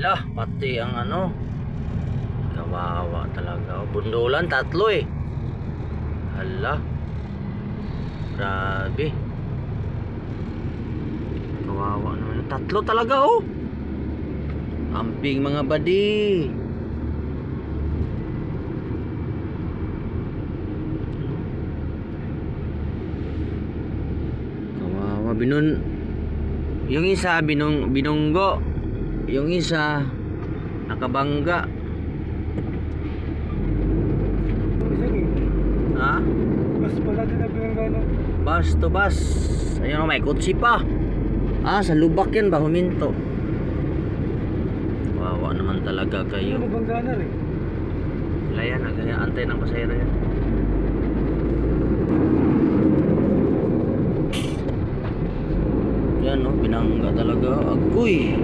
Lah, pati ang ano, kawawa talaga. Bundulan, tatlo eh. Hala, grabe. Kawawa naman. Tatlo talaga oh. Amping mga badi. Kawawa, yung isa binunggo. Yung isa nakabangga. Ha? Bas pala din na binanggano. Bus to bus. Ayun, may kutsi pa. Sa lubak yan ba huminto? Wawa naman talaga kayo. Ano bangganan eh? Wala yan, antay ng pasahero yan. Yan no, binangga talaga. Agoy.